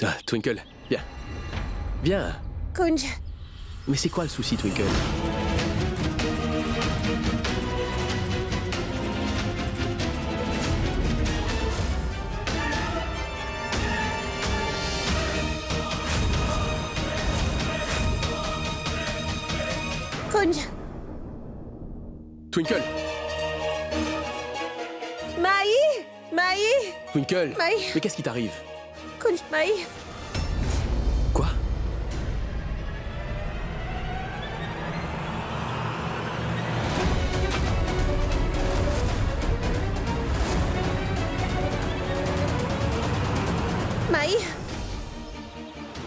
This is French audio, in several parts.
Ah, Twinkle, viens. Viens. Kunj, Mais c'est quoi le souci, Twinkle? Kunj, Twinkle! Maï, Twinkle! Maï. Mais qu'est-ce qui t'arrive? Kunj, Maï. Quoi? Maï.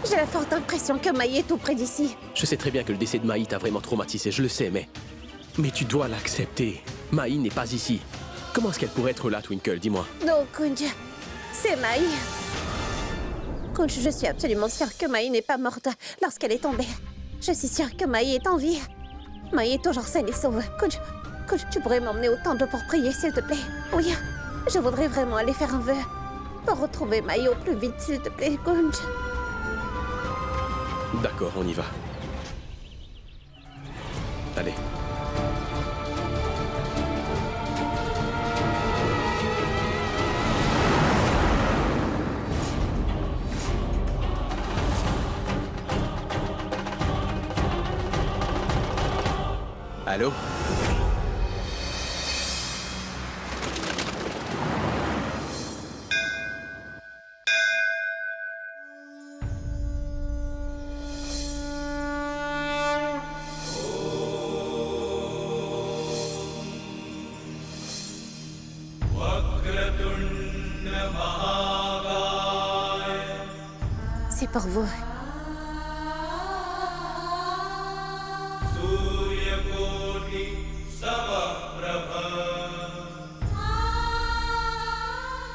J'ai la forte impression que Maï est tout près d'ici. Je sais très bien que le décès de Maï t'a vraiment traumatisé, je le sais, mais... Mais tu dois l'accepter. Maï n'est pas ici. Comment est-ce qu'elle pourrait être là, Twinkle? Dis-moi. Non, Kunj, c'est Maï. Kunj, je suis absolument sûre que Maï n'est pas morte lorsqu'elle est tombée. Je suis sûre que Maï est en vie. Maï est toujours saine et sauve. Kunj, tu pourrais m'emmener au temple pour prier, s'il te plaît? Oui, je voudrais vraiment aller faire un vœu. Pour retrouver Maï au plus vite, s'il te plaît, Kunj. D'accord, on y va. Allez. Allô? C'est pour vous.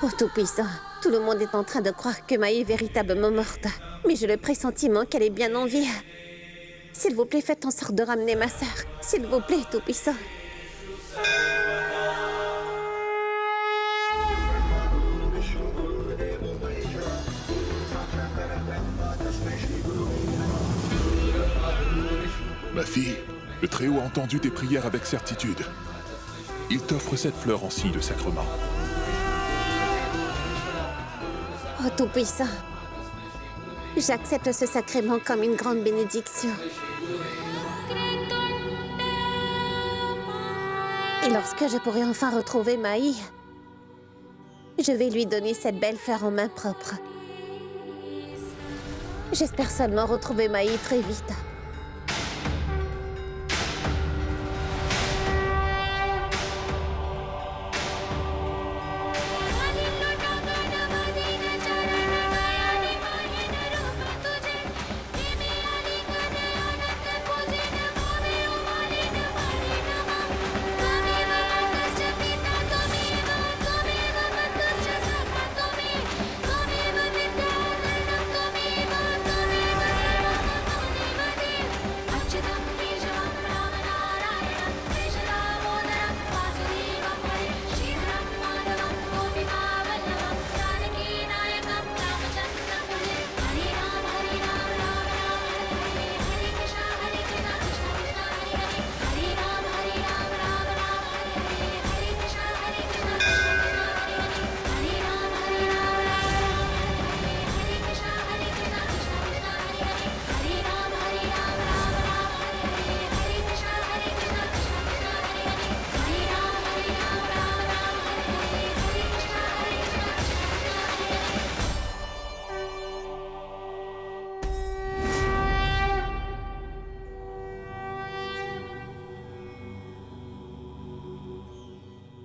Oh Tout-Puissant, tout le monde est en train de croire que Maï est véritablement morte. Mais j'ai le pressentiment qu'elle est bien en vie. S'il vous plaît, faites en sorte de ramener ma sœur. S'il vous plaît, Tout-Puissant. Ma fille, le Très-Haut a entendu tes prières avec certitude. Il t'offre cette fleur en signe de sacrement. Oh Tout-Puissant, j'accepte ce sacrement comme une grande bénédiction. Et lorsque je pourrai enfin retrouver Maï, je vais lui donner cette belle fleur en main propre. J'espère seulement retrouver Maï très vite.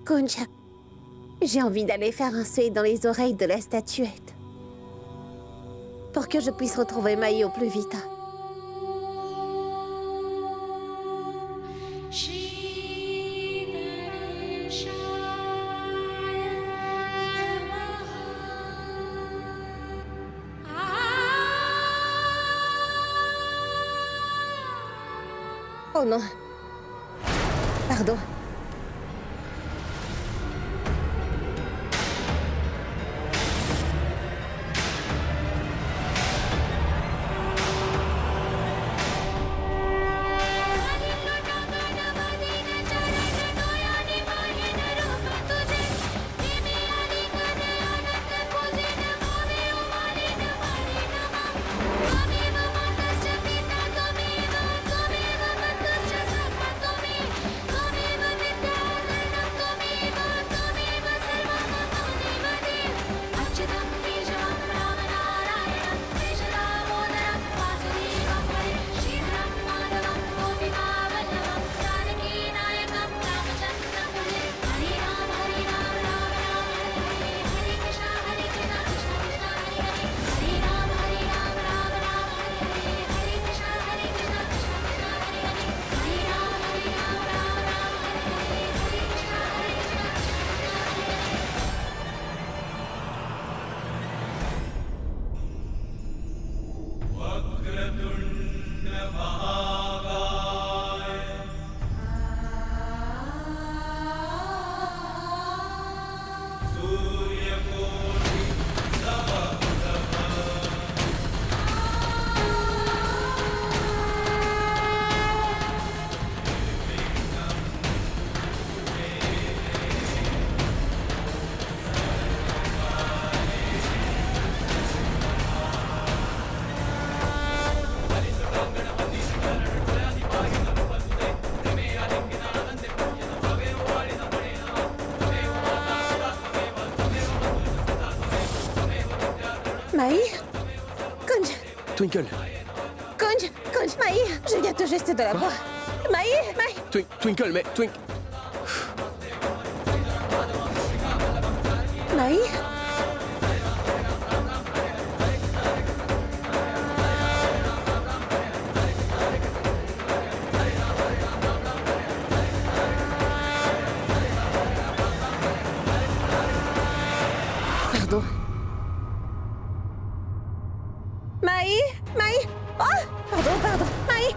Kunj, j'ai envie d'aller faire un seuil dans les oreilles de la statuette. Pour que je puisse retrouver Maï au plus vite. Oh non. Pardon. Maï? Kunj! Twinkle, Kunj, Maï! Je viens tout juste de la voir. Maï! Twinkle, mais Maï? Pardon. Maï? Oh! Pardon. Maï!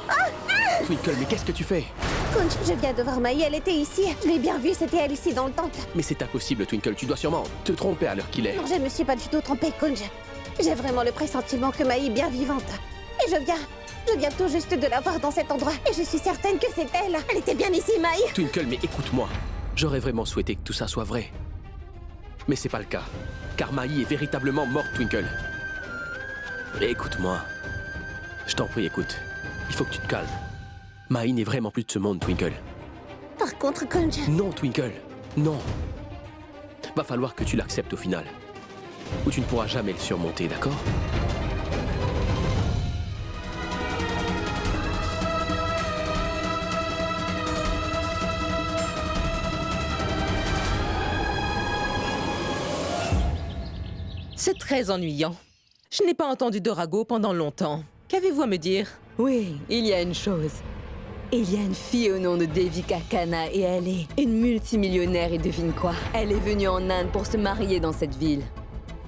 Oh! Ah! Twinkle, mais qu'est-ce que tu fais? Kunj, je viens de voir Maï, elle était ici. Je l'ai bien vue, c'était elle ici dans le temple. Mais c'est impossible, Twinkle, tu dois sûrement te tromper à l'heure qu'il est. Non, je ne me suis pas du tout trompée, Kunj. J'ai vraiment le pressentiment que Maï est bien vivante. Et je viens tout juste de la voir dans cet endroit. Et je suis certaine que c'est elle. Elle était bien ici, Maï. Twinkle, mais écoute-moi. J'aurais vraiment souhaité que tout ça soit vrai. Mais c'est pas le cas. Car Maï est véritablement morte, Twinkle. Et écoute-moi. Je t'en prie, écoute. Il faut que tu te calmes. Maï n'est vraiment plus de ce monde, Twinkle. Par contre, Kunj... Non, Twinkle. Non. Va falloir que tu l'acceptes au final. Ou tu ne pourras jamais le surmonter, d'accord? C'est très ennuyant. Je n'ai pas entendu de ragot pendant longtemps. Qu'avez-vous à me dire? Oui, il y a une chose. Il y a une fille au nom de Devika Khanna et elle est une multimillionnaire et devine quoi? Elle est venue en Inde pour se marier dans cette ville.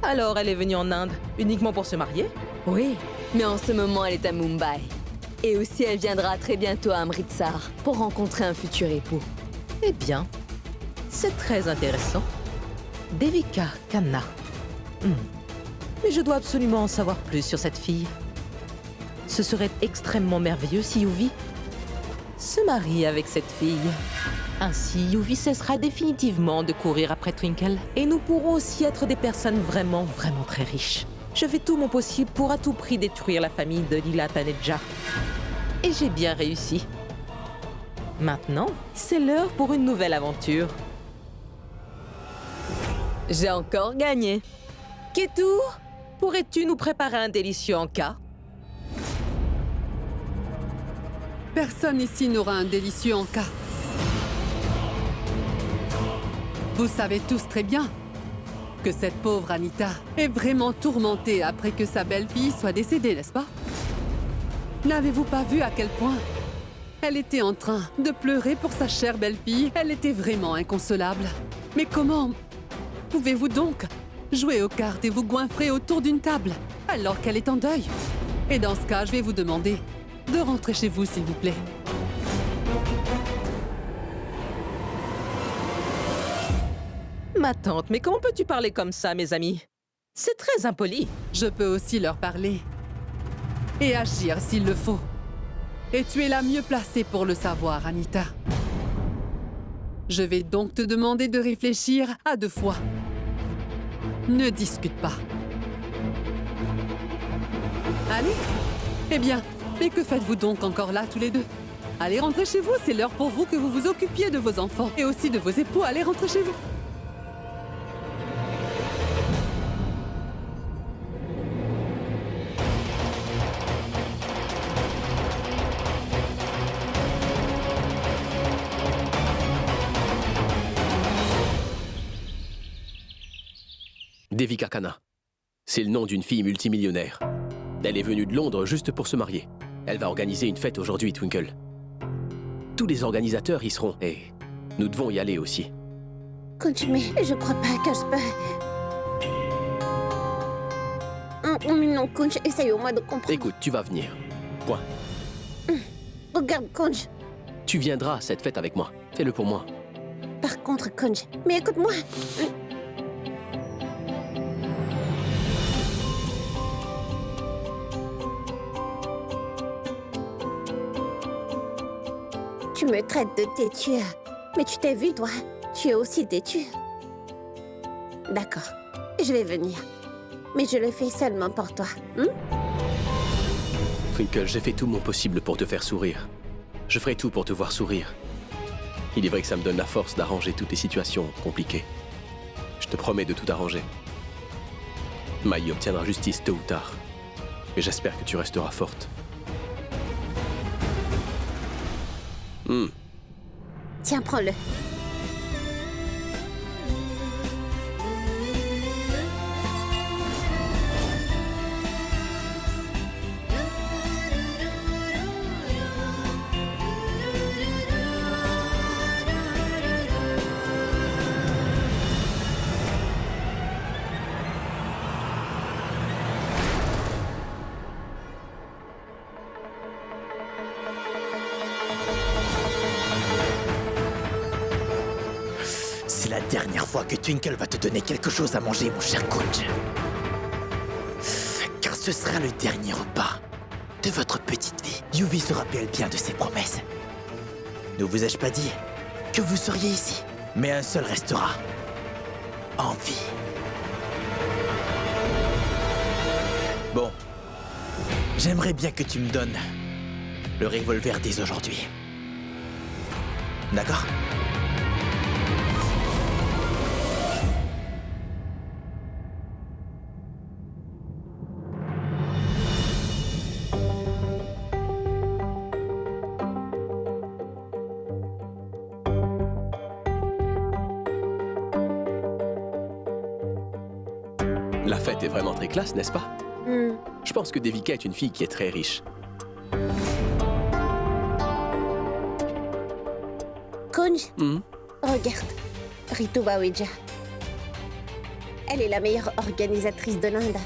Alors, elle est venue en Inde uniquement pour se marier? Oui, mais en ce moment elle est à Mumbai. Et aussi elle viendra très bientôt à Amritsar pour rencontrer un futur époux. Eh bien, c'est très intéressant. Devika Khanna. Mais je dois absolument en savoir plus sur cette fille. Ce serait extrêmement merveilleux si Yuvi se marie avec cette fille. Ainsi, Yuvi cessera définitivement de courir après Twinkle. Et nous pourrons aussi être des personnes vraiment très riches. Je fais tout mon possible pour à tout prix détruire la famille de Lila Taneja. Et j'ai bien réussi. Maintenant, c'est l'heure pour une nouvelle aventure. J'ai encore gagné. Ketu, pourrais-tu nous préparer un délicieux encas? Personne ici n'aura un délicieux encas. Vous savez tous très bien que cette pauvre Anita est vraiment tourmentée après que sa belle-fille soit décédée, n'est-ce pas? N'avez-vous pas vu à quel point elle était en train de pleurer pour sa chère belle-fille? Elle était vraiment inconsolable. Mais comment pouvez-vous donc jouer aux cartes et vous goinfrer autour d'une table alors qu'elle est en deuil? Et dans ce cas, je vais vous demander de rentrer chez vous, s'il vous plaît. Ma tante, mais comment peux-tu parler comme ça, mes amis? C'est très impoli. Je peux aussi leur parler et agir s'il le faut. Et tu es la mieux placée pour le savoir, Anita. Je vais donc te demander de réfléchir à 2 fois. Ne discute pas. Allez? Eh bien, mais que faites-vous donc encore là, tous les deux? Allez, rentrez chez vous, c'est l'heure pour vous que vous vous occupiez de vos enfants et aussi de vos époux. Allez, rentrez chez vous. Devika Khanna. C'est le nom d'une fille multimillionnaire. Elle est venue de Londres juste pour se marier. Elle va organiser une fête aujourd'hui, Twinkle. Tous les organisateurs y seront et nous devons y aller aussi. Kunj, mais je crois pas que je peux... Non, Kunj, essaye au moins de comprendre. Écoute, tu vas venir. Point. Regarde, Kunj. Tu viendras à cette fête avec moi. Fais-le pour moi. Par contre, Kunj, mais écoute-moi. Tu me traites de têtue. Mais tu t'es vu, toi. Tu es aussi têtue. D'accord. Je vais venir. Mais je le fais seulement pour toi. Twinkle, j'ai fait tout mon possible pour te faire sourire. Je ferai tout pour te voir sourire. Il est vrai que ça me donne la force d'arranger toutes les situations compliquées. Je Je te promets de tout arranger. Mai obtiendra justice tôt ou tard. Et j'espère que tu resteras forte. Tiens, prends-le. C'est la dernière fois que Twinkle va te donner quelque chose à manger, mon cher Kunj. Car ce sera le dernier repas de votre petite vie. Yuvi se rappelle bien de ses promesses. Ne vous ai-je pas dit que vous seriez ici? Mais un seul restera en vie. Bon, j'aimerais bien que tu me donnes le revolver dès aujourd'hui. D'accord? La fête est vraiment très classe, n'est-ce pas? Je pense que Devika est une fille qui est très riche. Kunj, regarde. Ritu Bawija. Elle est la meilleure organisatrice de l'Inde.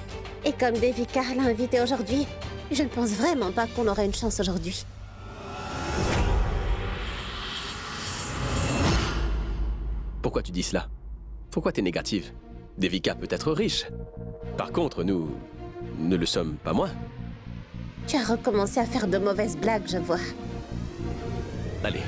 Et comme Devika l'a invitée aujourd'hui, je ne pense vraiment pas qu'on aura une chance aujourd'hui. Pourquoi tu dis cela? Pourquoi t'es négative? Devika peut être riche. Par contre, nous ne le sommes pas moins. Tu as recommencé à faire de mauvaises blagues, je vois. Allez.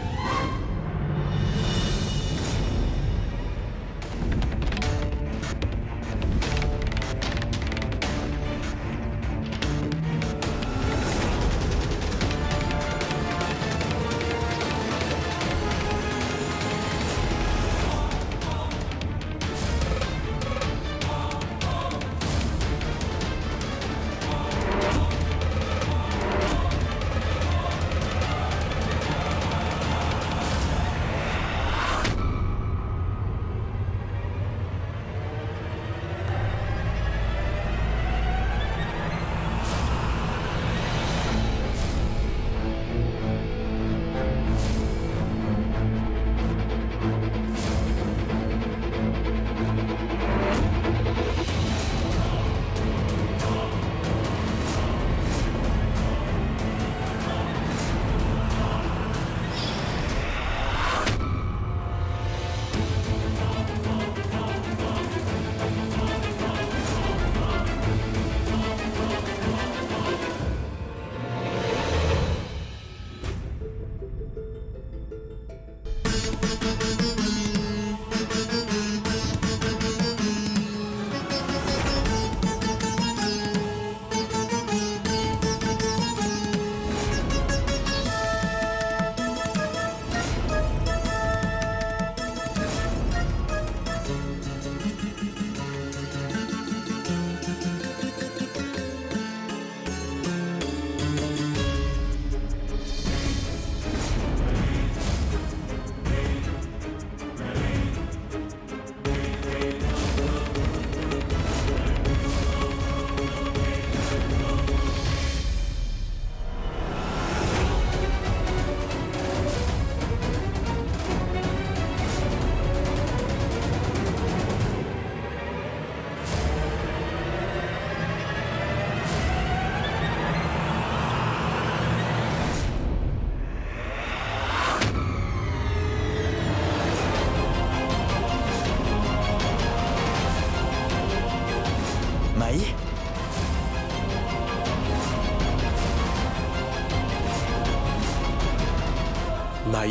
Mai?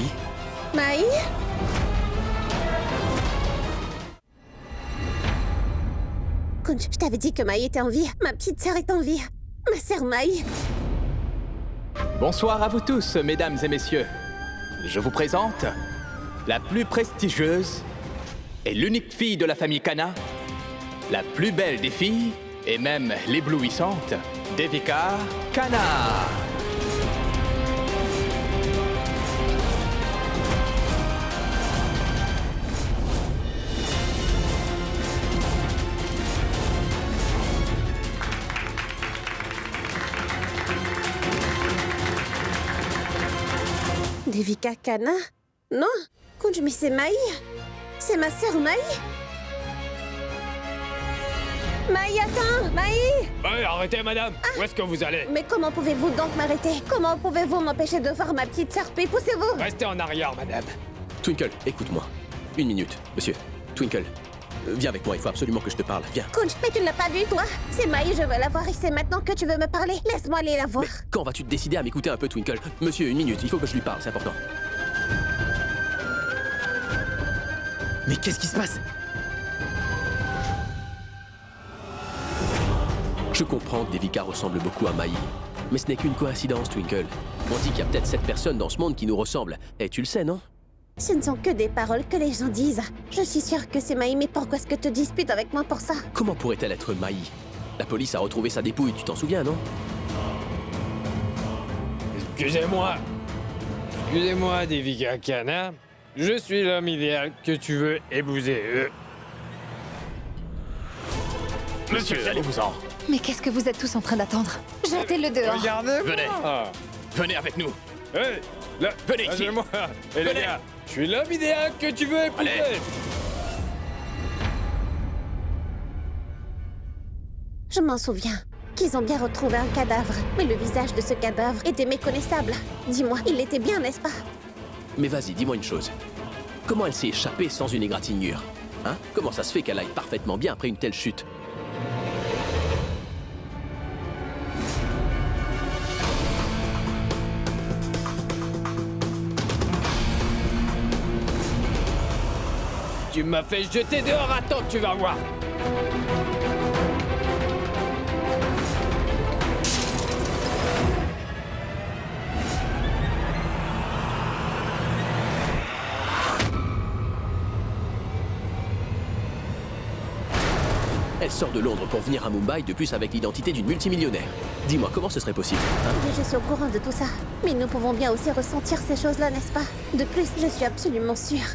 Mai? Kunj, je t'avais dit que Mai était en vie. Ma petite sœur est en vie. Ma sœur Mai. Bonsoir à vous tous, mesdames et messieurs. Je vous présente la plus prestigieuse est l'unique fille de la famille Kana, la plus belle des filles, et même l'éblouissante Devika Kana. Devika Kana? Non, Kunj, mais c'est Maï. C'est ma sœur Maï. Maï, attends, Maï! Ouais, arrêtez, madame. Où est-ce que vous allez? Mais comment pouvez-vous donc m'arrêter? Comment pouvez-vous m'empêcher de voir ma petite sœur? Puis poussez-vous! Restez en arrière, madame. Twinkle, écoute-moi. Une minute, monsieur. Twinkle, viens avec moi, il faut absolument que je te parle. Viens. Kunj, mais tu ne l'as pas vue, toi? C'est Maï, je veux la voir et c'est maintenant que tu veux me parler. Laisse-moi aller la voir. Mais quand vas-tu te décider à m'écouter un peu, Twinkle? Monsieur, une minute, il faut que je lui parle, c'est important. Mais qu'est-ce qui se passe? Je comprends que Devika ressemble beaucoup à Maï. Mais ce n'est qu'une coïncidence, Twinkle. On dit qu'il y a peut-être 7 personnes dans ce monde qui nous ressemblent. Et tu le sais, non? Ce ne sont que des paroles que les gens disent. Je suis sûre que c'est Maï, mais pourquoi est-ce que tu disputes avec moi pour ça? Comment pourrait-elle être Maï? La police a retrouvé sa dépouille, tu t'en souviens, non? Excusez-moi. Excusez-moi, Devika Kana. Je suis l'homme idéal que tu veux épouser. Monsieur, allez-vous-en. Mais qu'est-ce que vous êtes tous en train d'attendre? Jetez-le dehors. Regardez-moi. Venez. Venez avec nous. Hey, là, Venez ici. moi. Et les Venez. gars, je suis l'homme idéal que tu veux épouser. Allez. Je m'en souviens qu'ils ont bien retrouvé un cadavre. Mais le visage de ce cadavre était méconnaissable. Dis-moi, il était bien, n'est-ce pas? Mais vas-y, dis-moi une chose. Comment elle s'est échappée sans une égratignure? Hein? Comment ça se fait qu'elle aille parfaitement bien après une telle chute? Tu m'as fait jeter dehors, attends, tu vas voir. Elle sort de Londres pour venir à Mumbai, de plus avec l'identité d'une multimillionnaire. Dis-moi, comment ce serait possible, hein? Oui, je suis au courant de tout ça. Mais nous pouvons bien aussi ressentir ces choses-là, n'est-ce pas? De plus, je suis absolument sûre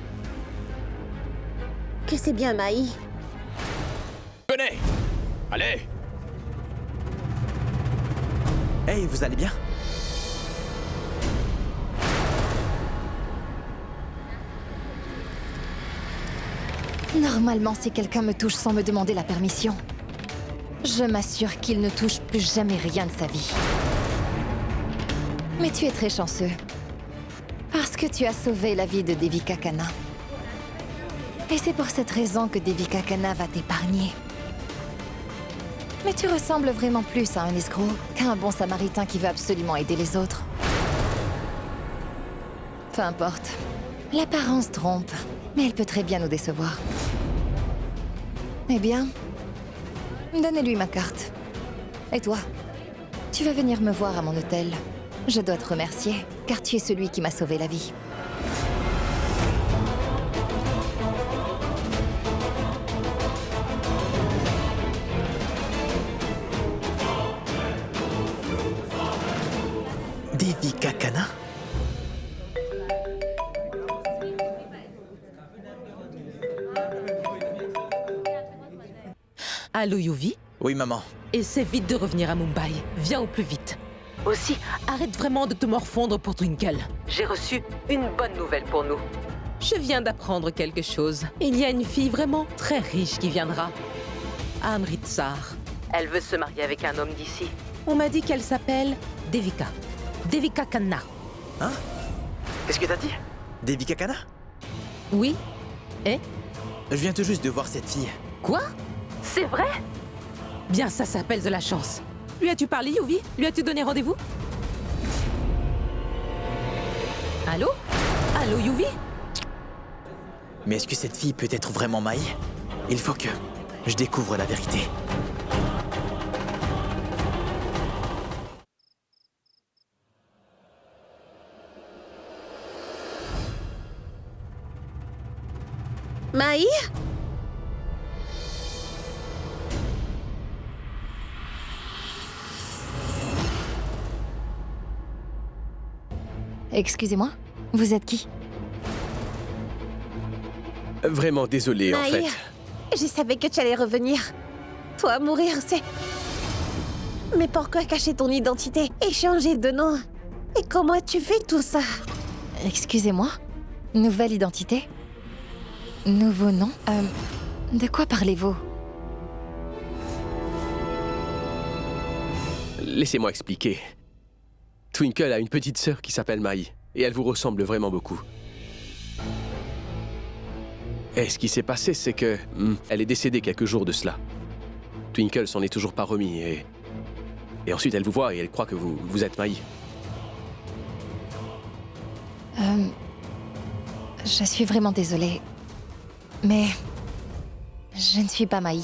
que c'est bien Maï. Venez. Allez. Hey, vous allez bien? Normalement, si quelqu'un me touche sans me demander la permission, je m'assure qu'il ne touche plus jamais rien de sa vie. Mais tu es très chanceux. Parce que tu as sauvé la vie de Devika Kana. Et c'est pour cette raison que Devika Kana va t'épargner. Mais tu ressembles vraiment plus à un escroc qu'à un bon samaritain qui veut absolument aider les autres. Peu importe. L'apparence trompe, mais elle peut très bien nous décevoir. Eh bien, donnez-lui ma carte. Et toi, tu vas venir me voir à mon hôtel. Je dois te remercier, car tu es celui qui m'a sauvé la vie. Devika Kana? Allô, Yuvi? Oui, maman. Essaie vite de revenir à Mumbai. Viens au plus vite. Aussi, arrête vraiment de te morfondre pour Twinkle. J'ai reçu une bonne nouvelle pour nous. Je viens d'apprendre quelque chose. Il y a une fille vraiment très riche qui viendra. À Amritsar. Elle veut se marier avec un homme d'ici. On m'a dit qu'elle s'appelle Devika. Devika Kana. Hein? Qu'est-ce que t'as dit? Devika Kana? Oui? Et? Je viens tout juste de voir cette fille. Quoi? C'est vrai? Bien, ça s'appelle de la chance. Lui as-tu parlé, Yuvi? Lui as-tu donné rendez-vous? Allô? Allô, Yuvi? Mais est-ce que cette fille peut être vraiment Maï? Il faut que je découvre la vérité. Mai? Excusez-moi, vous êtes qui? Vraiment désolé, en Mai, fait. je savais que tu allais revenir. Toi, mourir, c'est... Mais pourquoi cacher ton identité et changer de nom? Et comment as-tu fait tout ça? Excusez-moi? Nouvelle identité? Nouveau nom? De quoi parlez-vous? Laissez-moi expliquer. Twinkle a une petite sœur qui s'appelle Mai, et elle vous ressemble vraiment beaucoup. Et ce qui s'est passé, c'est que... elle est décédée quelques jours de cela. Twinkle s'en est toujours pas remis, et ensuite elle vous voit et elle croit que vous êtes Mai. Je suis vraiment désolée. Mais... je ne suis pas Mai.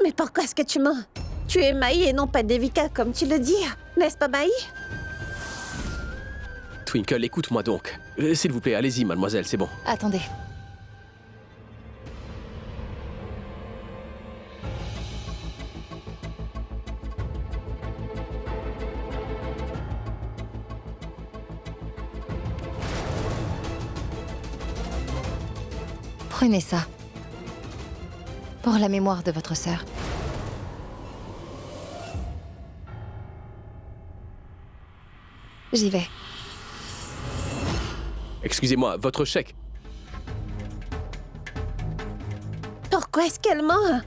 Mais pourquoi est-ce que tu mens? Tu es Mai et non pas Devika, comme tu le dis. N'est-ce pas, Mai? Twinkle, écoute-moi donc. S'il vous plaît, allez-y, mademoiselle, c'est bon. Attendez. Prenez ça. Pour la mémoire de votre sœur. J'y vais. Excusez-moi, votre chèque. Pourquoi est-ce qu'elle ment?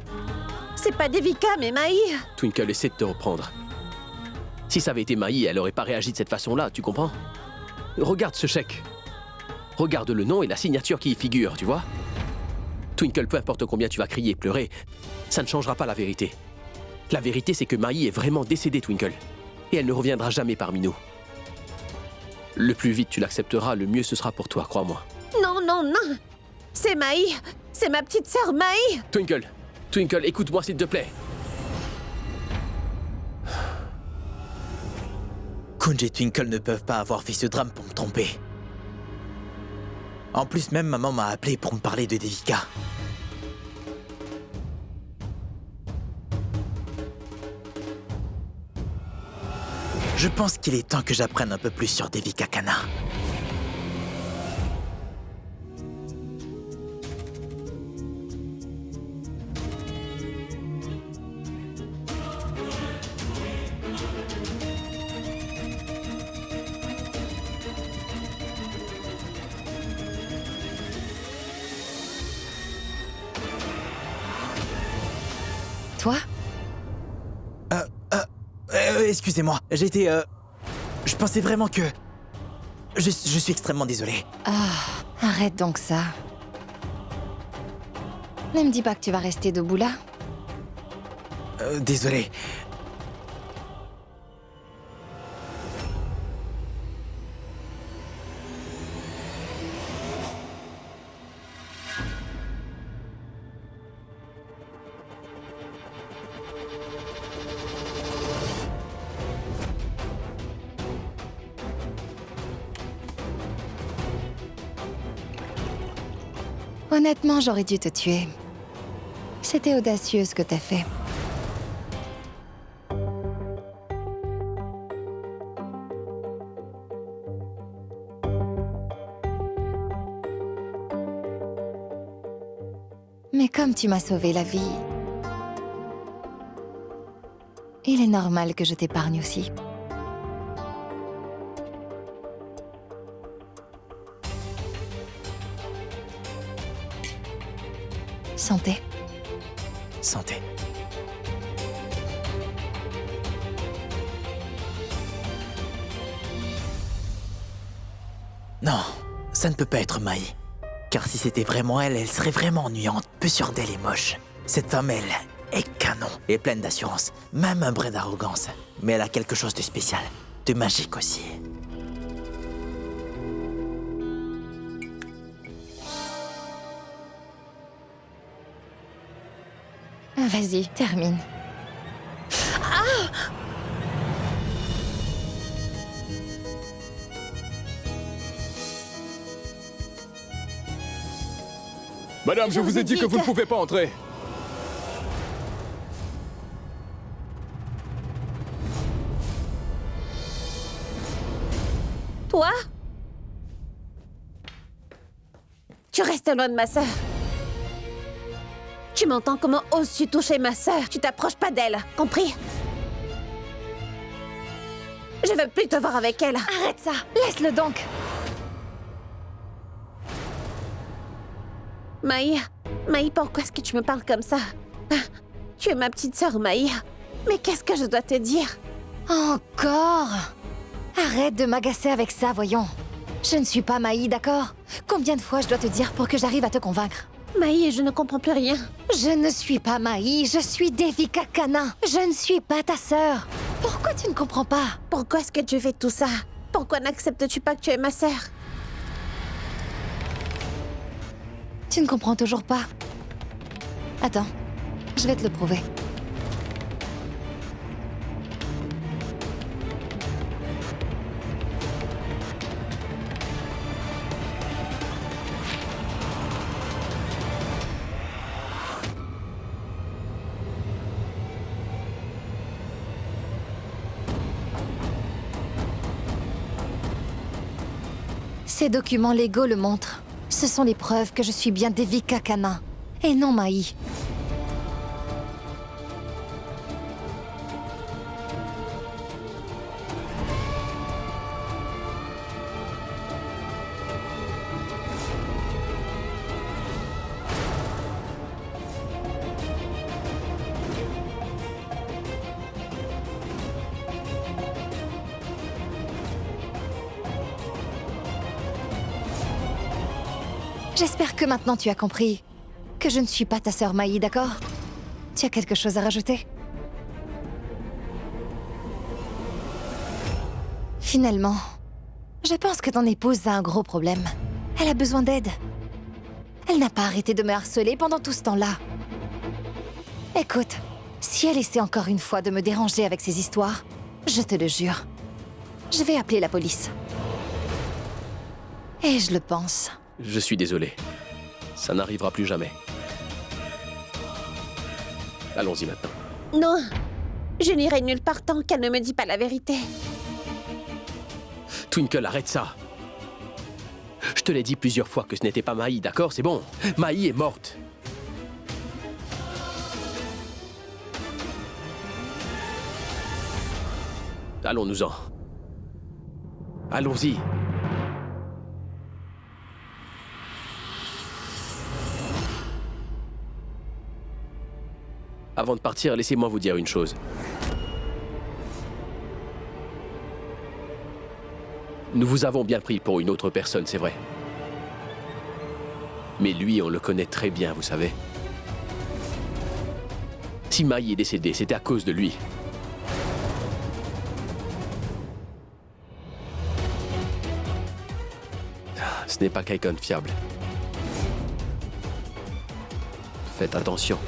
C'est pas Devika, mais Mai. Twinkle, essaie de te reprendre. Si ça avait été Mai, elle aurait pas réagi de cette façon-là, tu comprends? Regarde ce chèque. Regarde le nom et la signature qui y figure, tu vois? Twinkle, peu importe combien tu vas crier et pleurer, ça ne changera pas la vérité. La vérité, c'est que Mai est vraiment décédée, Twinkle. Et elle ne reviendra jamais parmi nous. Le plus vite tu l'accepteras, le mieux ce sera pour toi, crois-moi. Non, non, non. C'est Mai. C'est ma petite sœur Mai. Twinkle, Twinkle, écoute-moi s'il te plaît. Kunj et Twinkle ne peuvent pas avoir fait ce drame pour me tromper. En plus, même maman m'a appelé pour me parler de Devika. Je pense qu'il est temps que j'apprenne un peu plus sur Devika Kana. Toi? Excusez-moi, j'étais... Je pensais vraiment que... Je suis extrêmement désolé. Ah, arrête donc ça. Ne me dis pas que tu vas rester debout là. Désolé. Honnêtement, j'aurais dû te tuer. C'était audacieux ce que t'as fait. Mais comme tu m'as sauvé la vie, il est normal que je t'épargne aussi. Santé. Santé. Non, ça ne peut pas être Mai. Car si c'était vraiment elle, elle serait vraiment ennuyante, peu sûre d'elle et moche. Cette femme, elle, est canon et pleine d'assurance, même un brin d'arrogance. Mais elle a quelque chose de spécial, de magique aussi. Vas-y, termine. Madame, je vous ai dit que vous ne pouvez pas entrer. Toi? Tu restes loin de ma sœur. Tu m'entends? Comment oses-tu toucher ma sœur? Tu t'approches pas d'elle, compris? Je veux plus te voir avec elle. Arrête ça! Laisse-le donc! Maï, pourquoi est-ce que tu me parles comme ça? Ah, tu es ma petite sœur, Maï. Mais qu'est-ce que je dois te dire? Encore? Arrête de m'agacer avec ça, voyons. Je ne suis pas Maï, d'accord? Combien de fois je dois te dire pour que j'arrive à te convaincre? Maï, je ne comprends plus rien. Je ne suis pas Maï, je suis Devika Kana. Je ne suis pas ta sœur. Pourquoi tu ne comprends pas? Pourquoi est-ce que tu fais tout ça? Pourquoi n'acceptes-tu pas que tu es ma sœur? Tu ne comprends toujours pas. Attends, je vais te le prouver. Ces documents légaux le montrent. Ce sont les preuves que je suis bien Devika Kana, et non Maï. J'espère que maintenant tu as compris que je ne suis pas ta sœur Maï, d'accord? Tu as quelque chose à rajouter? Finalement, je pense que ton épouse a un gros problème. Elle a besoin d'aide. Elle n'a pas arrêté de me harceler pendant tout ce temps-là. Écoute, si elle essaie encore une fois de me déranger avec ses histoires, je te le jure, je vais appeler la police. Et je le pense. Je suis désolé. Ça n'arrivera plus jamais. Allons-y maintenant. Non, je n'irai nulle part tant qu'elle ne me dit pas la vérité. Twinkle, arrête ça. Je te l'ai dit plusieurs fois que ce n'était pas Maï, d'accord? C'est bon. Maï est morte. Allons-nous-en. Allons-y. Avant de partir, laissez-moi vous dire une chose. Nous vous avons bien pris pour une autre personne, c'est vrai. Mais lui, on le connaît très bien, vous savez. Si Maï est décédée, c'était à cause de lui. Ce n'est pas quelqu'un de fiable. Faites attention.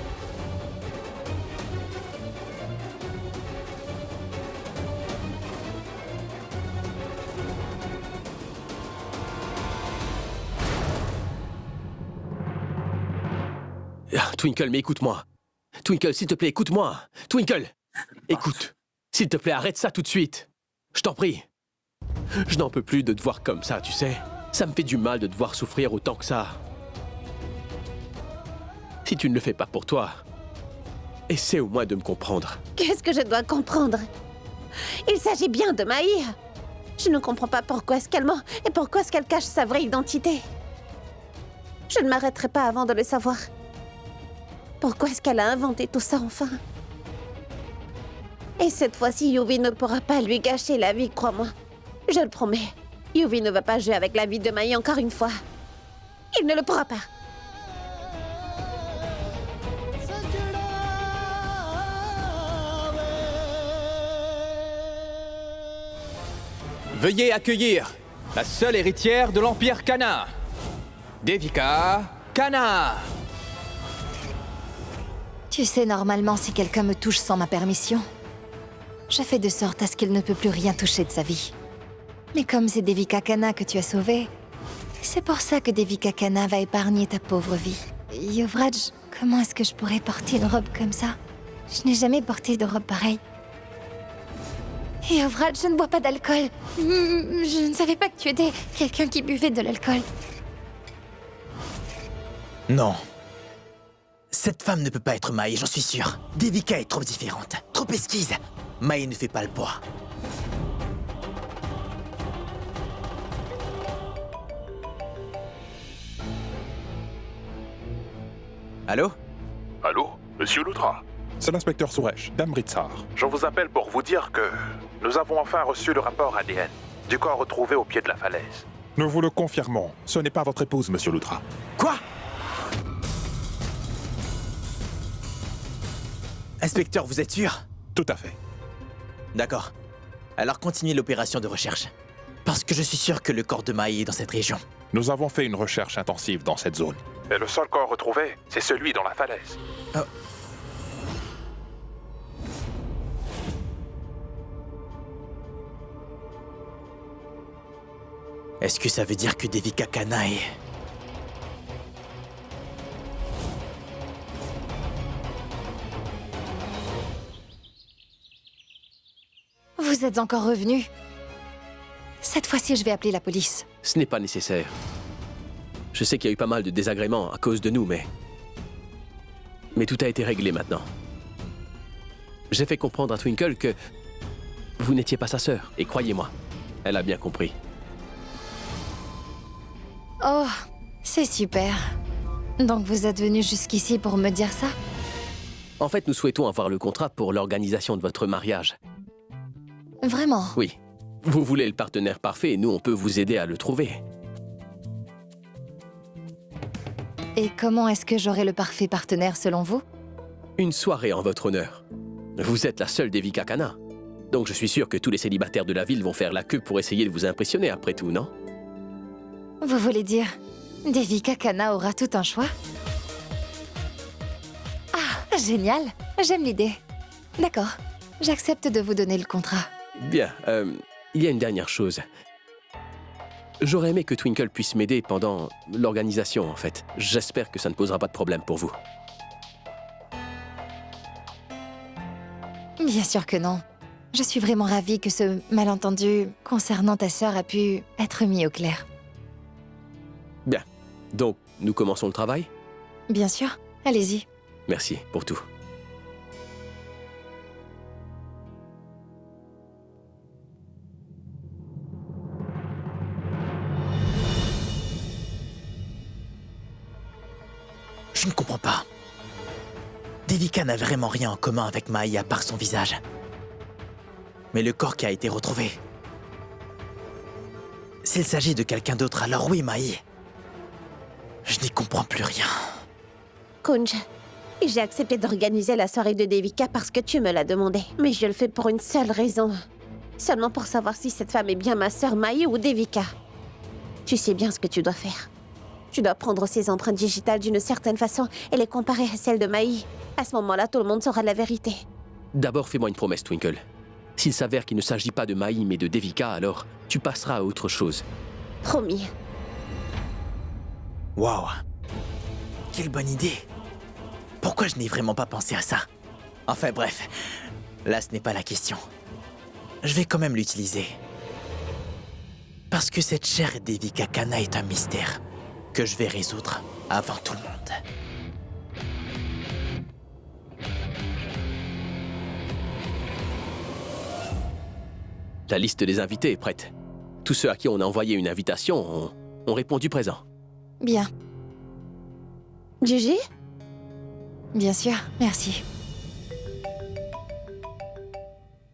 Twinkle, mais écoute-moi. Twinkle, s'il te plaît, écoute-moi. Twinkle, écoute. S'il te plaît, arrête ça tout de suite. Je t'en prie. Je n'en peux plus de te voir comme ça, tu sais. Ça me fait du mal de te voir souffrir autant que ça. Si tu ne le fais pas pour toi, essaie au moins de me comprendre. Qu'est-ce que je dois comprendre? Il s'agit bien de Maï. Je ne comprends pas pourquoi est-ce qu'elle ment et pourquoi est-ce qu'elle cache sa vraie identité. Je ne m'arrêterai pas avant de le savoir. Pourquoi est-ce qu'elle a inventé tout ça, enfin? Et cette fois-ci, Yuvi ne pourra pas lui gâcher la vie, crois-moi. Je le promets. Yuvi ne va pas jouer avec la vie de Maï encore une fois. Il ne le pourra pas. Veuillez accueillir la seule héritière de l'Empire Kana, Devika Kana. Tu sais, normalement, si quelqu'un me touche sans ma permission, je fais de sorte à ce qu'il ne peut plus rien toucher de sa vie. Mais comme c'est Devika Kana que tu as sauvé, c'est pour ça que Devika Kana va épargner ta pauvre vie. Yovraj, comment est-ce que je pourrais porter une robe comme ça? Je n'ai jamais porté de robe pareille. Yovraj, je ne bois pas d'alcool. Je ne savais pas que tu étais quelqu'un qui buvait de l'alcool. Non. Cette femme ne peut pas être Mai, j'en suis sûr. Devika est trop différente, trop esquisse. Mai ne fait pas le poids. Allô? Allô, Monsieur Luthra? C'est l'inspecteur Suresh, d'Amritsar. Je vous appelle pour vous dire que nous avons enfin reçu le rapport ADN du corps retrouvé au pied de la falaise. Nous vous le confirmons, ce n'est pas votre épouse, Monsieur Luthra. Quoi? Inspecteur, vous êtes sûr? Tout à fait. D'accord. Alors continuez l'opération de recherche. Parce que je suis sûr que le corps de Mai est dans cette région. Nous avons fait une recherche intensive dans cette zone. Et le seul corps retrouvé, c'est celui dans la falaise. Oh. Est-ce que ça veut dire que Devika Kana est... Vous êtes encore revenu? Cette fois-ci, je vais appeler la police. Ce n'est pas nécessaire. Je sais qu'il y a eu pas mal de désagréments à cause de nous, mais tout a été réglé maintenant. J'ai fait comprendre à Twinkle que vous n'étiez pas sa sœur, et croyez-moi, elle a bien compris. Oh, c'est super. Donc vous êtes venu jusqu'ici pour me dire ça? En fait, nous souhaitons avoir le contrat pour l'organisation de votre mariage. Vraiment? Oui. Vous voulez le partenaire parfait et nous, on peut vous aider à le trouver. Et comment est-ce que j'aurai le parfait partenaire selon vous? Une soirée en votre honneur. Vous êtes la seule Devika Kana. Donc je suis sûr que tous les célibataires de la ville vont faire la queue pour essayer de vous impressionner après tout, non? Vous voulez dire, Devika Kana aura tout un choix? Ah, génial! J'aime l'idée. D'accord, j'accepte de vous donner le contrat. Bien, il y a une dernière chose. J'aurais aimé que Twinkle puisse m'aider pendant l'organisation, en fait. J'espère que ça ne posera pas de problème pour vous. Bien sûr que non. Je suis vraiment ravie que ce malentendu concernant ta sœur a pu être mis au clair. Bien. Donc, nous commençons le travail? Bien sûr. Allez-y. Merci pour tout. Je ne comprends pas. Devika n'a vraiment rien en commun avec Mai à part son visage. Mais le corps qui a été retrouvé... S'il s'agit de quelqu'un d'autre, alors oui, Mai. Je n'y comprends plus rien. Kunj, j'ai accepté d'organiser la soirée de Devika parce que tu me l'as demandé. Mais je le fais pour une seule raison. Seulement pour savoir si cette femme est bien ma sœur Mai ou Devika. Tu sais bien ce que tu dois faire. Tu dois prendre ces empreintes digitales d'une certaine façon et les comparer à celles de Mai. À ce moment-là, tout le monde saura la vérité. D'abord, fais-moi une promesse, Twinkle. S'il s'avère qu'il ne s'agit pas de Mai, mais de Devika, alors tu passeras à autre chose. Promis. Waouh. Quelle bonne idée. Pourquoi je n'ai vraiment pas pensé à ça? Enfin bref, là ce n'est pas la question. Je vais quand même l'utiliser. Parce que cette chère Devika Kana est un mystère que je vais résoudre avant tout le monde. La liste des invités est prête. Tous ceux à qui on a envoyé une invitation ont répondu présent. Bien. Gigi? Bien sûr, merci.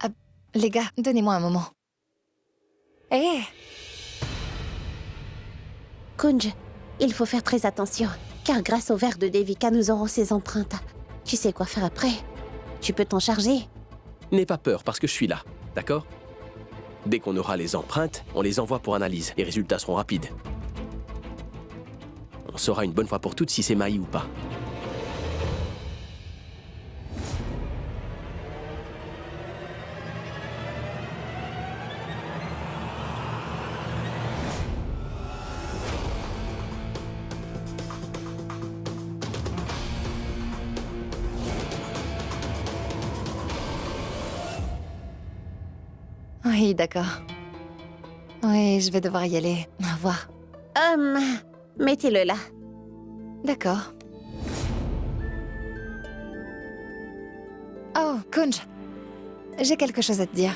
Ah, les gars, donnez-moi un moment. Hé! Kunj, il faut faire très attention, car grâce au verre de Devika, nous aurons ses empreintes. Tu sais quoi faire après? Tu peux t'en charger? N'aie pas peur, parce que je suis là, d'accord? Dès qu'on aura les empreintes, on les envoie pour analyse. Les résultats seront rapides. On saura une bonne fois pour toutes si c'est Mai ou pas. Oui, d'accord. Oui, je vais devoir y aller. Au revoir. Mettez-le là. D'accord. Oh, Kunj. J'ai quelque chose à te dire.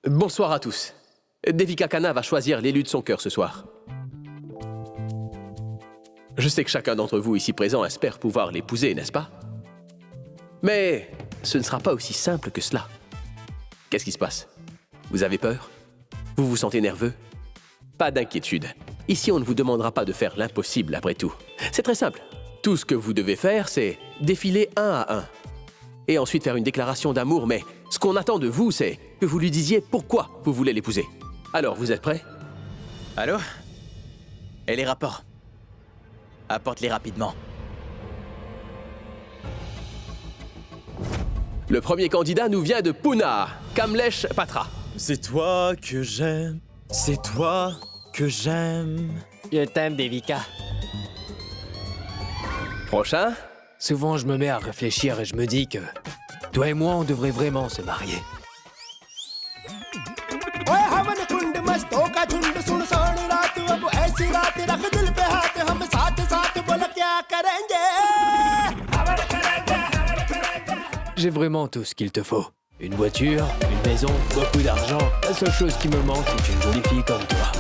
Bonsoir à tous. Devika Khanna va choisir l'élu de son cœur ce soir. Je sais que chacun d'entre vous ici présent espère pouvoir l'épouser, n'est-ce pas? Mais ce ne sera pas aussi simple que cela. Qu'est-ce qui se passe? Vous avez peur? Vous vous sentez nerveux? Pas d'inquiétude. Ici, on ne vous demandera pas de faire l'impossible après tout. C'est très simple. Tout ce que vous devez faire, c'est défiler un à un. Et ensuite faire une déclaration d'amour, mais ce qu'on attend de vous, c'est que vous lui disiez pourquoi vous voulez l'épouser. Alors, vous êtes prêts? Allô? Et les rapports? Apporte-les rapidement. Le premier candidat nous vient de Pune, Kamlesh Patra. C'est toi que j'aime, c'est toi que j'aime. Je t'aime, Devika. Prochain? Souvent, je me mets à réfléchir et je me dis que toi et moi, on devrait vraiment se marier. J'ai vraiment tout ce qu'il te faut. Une voiture, une maison, beaucoup d'argent. La seule chose qui me manque, c'est une jolie fille comme toi.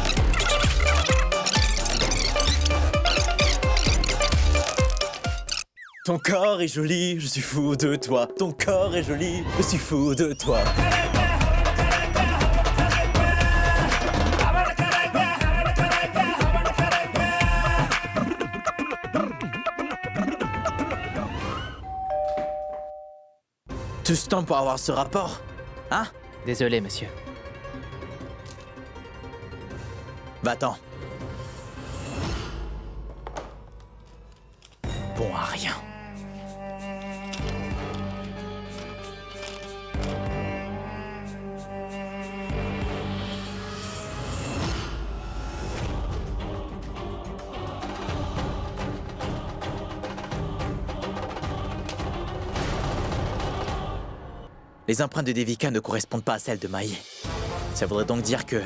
Ton corps est joli, je suis fou de toi. Ton corps est joli, je suis fou de toi. Tout ce temps pour avoir ce rapport? Hein? Désolé, monsieur. Va-t'en. Bon à rien. Les empreintes de Devika ne correspondent pas à celles de Maï. Ça voudrait donc dire que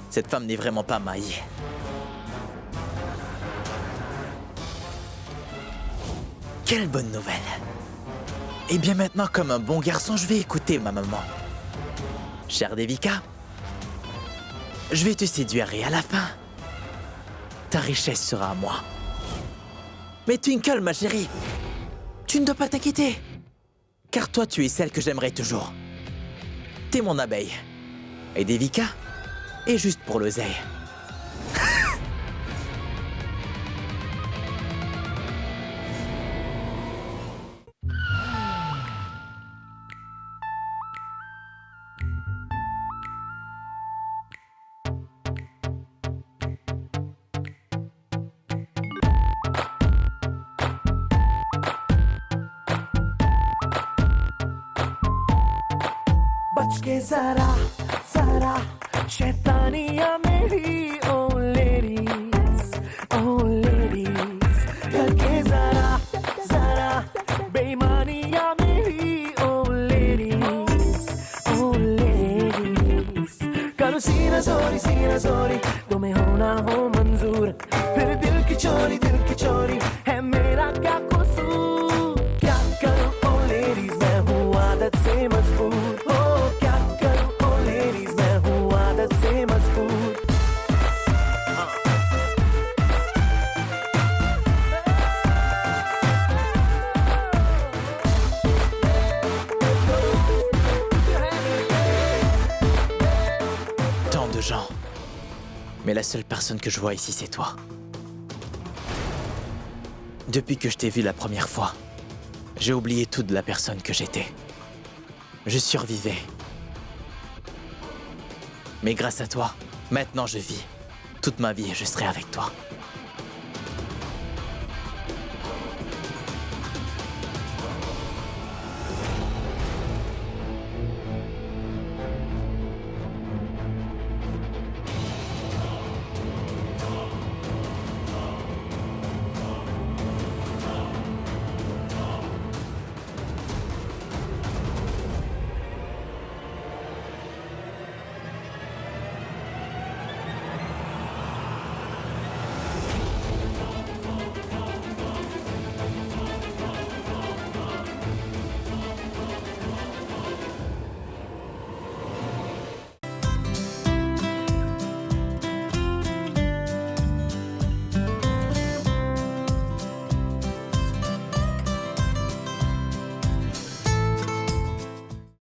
cette femme n'est vraiment pas Maï. Quelle bonne nouvelle. Et bien maintenant, comme un bon garçon, je vais écouter ma maman. Chère Devika, je vais te séduire et à la fin, ta richesse sera à moi. Mais Twinkle, ma chérie, tu ne dois pas t'inquiéter. Car toi, tu es celle que j'aimerais toujours. T'es mon abeille. Et Devika est juste pour l'oseille. के जरा जरा शैतानिया मेरी ओ लेडीज करके जरा जरा बेईमानिया मेरी ओ लेडीज करो सीना जोरी तुम्हें होना हो मंजूर फिर दिल की चोरी है मेरा क्या कसूर क्या करूं ओ लेडीज मैं हूँ de gens. Mais la seule personne que je vois ici, c'est toi. Depuis que je t'ai vu la première fois, j'ai oublié tout de la personne que j'étais. Je survivais. Mais grâce à toi, maintenant je vis. Toute ma vie, je serai avec toi.